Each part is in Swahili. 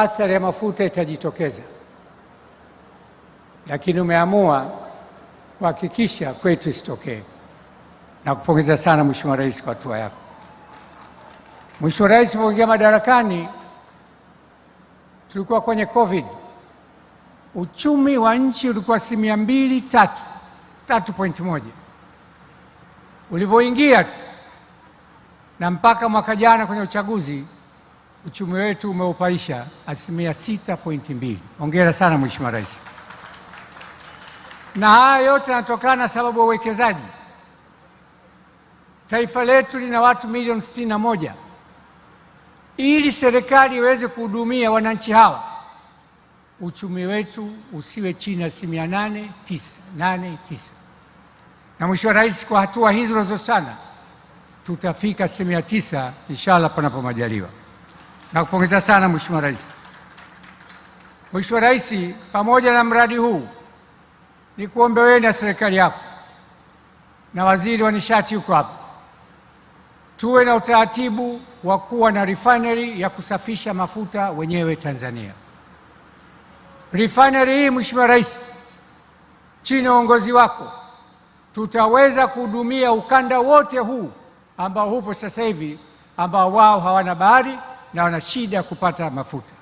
athari ya mafuta itajitokeza, lakini umeamua kuhakikisha kwetu isitokee. Nakupongeza sana Mheshimiwa Rais kwa hatua yako. Mheshimiwa Rais, ulipoingia madarakani tulikuwa kwenye COVID. Uchumi wa nchi ulikuwa 3.1. Ulivyoingia tu na mpaka mwaka jana kwenye uchaguzi, uchumi wetu umeupaisha 6.2. Hongera sana Mheshimiwa Rais. Na haya yote yanatokana na sababu ya uwekezaji. Taifa letu lina watu milioni 61. Ili serikali iweze kuhudumia wananchi hawa, uchumi wetu usiwe chini ya 8.9. Na Mheshimiwa Rais, kwa hatua hizo unazosana tutafika 9 inshallah panapo majaliwa. Nakupongeza sana Mheshimiwa Rais. Mheshimiwa Rais, pamoja na mradi huu ni kuombe wewe na serikali yako na waziri wa nishati yuko hapa, tuwe na utaratibu wa kuwa na refinery ya kusafisha mafuta wenyewe Tanzania. Refinery hii Mheshimiwa Rais, chini ya uongozi wako tutaweza kuhudumia ukanda wote huu ambao hupo sasa hivi, ambao wao hawana bahari na wana shida ya kupata mafuta.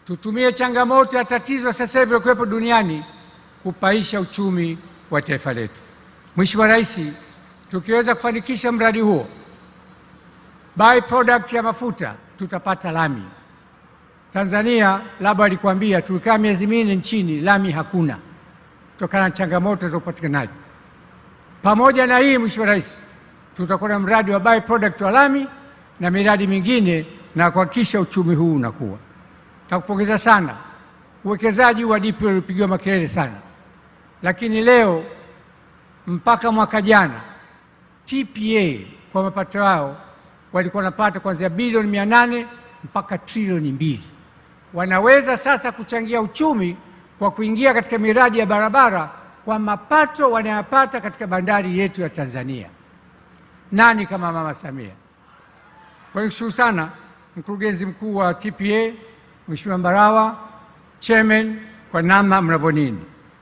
Tutumie changamoto ya tatizo sasa hivi lilokuwepo duniani kupaisha uchumi wa taifa letu. Mheshimiwa Rais, tukiweza kufanikisha mradi huo, by product ya mafuta tutapata lami. Tanzania, labda alikwambia, tulikaa miezi 4 nchini, lami hakuna, kutokana na changamoto za upatikanaji. Pamoja na hii Mheshimiwa Rais, tutakuwa na mradi wa by product wa lami na miradi mingine na kuhakikisha uchumi huu unakuwa. Nakupongeza sana. Uwekezaji wa DP ulipigiwa makelele sana, lakini leo mpaka mwaka jana TPA kwa mapato yao walikuwa wanapata kuanzia bilioni 800 mpaka trilioni 2. Wanaweza sasa kuchangia uchumi kwa kuingia katika miradi ya barabara kwa mapato wanayopata katika bandari yetu ya Tanzania. Nani kama Mama Samia? Kwa hiyo shukuru sana mkurugenzi mkuu wa TPA Mheshimiwa Mbarawa, chairman, kwa namna mnavyonini.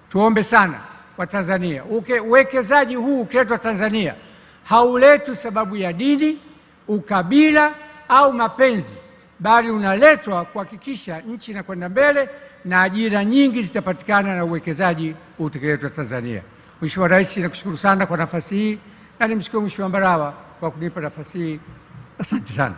Tuombe sana kwa Tanzania, uwekezaji huu ukiletwa Tanzania hauletwi sababu ya dini, ukabila au mapenzi, bali unaletwa kuhakikisha nchi inakwenda mbele na ajira nyingi zitapatikana na uwekezaji utekelezwa Tanzania. Mheshimiwa Rais, nakushukuru sana kwa nafasi hii na nimshukuru Mheshimiwa Mbarawa kwa kunipa nafasi hii. Asante sana.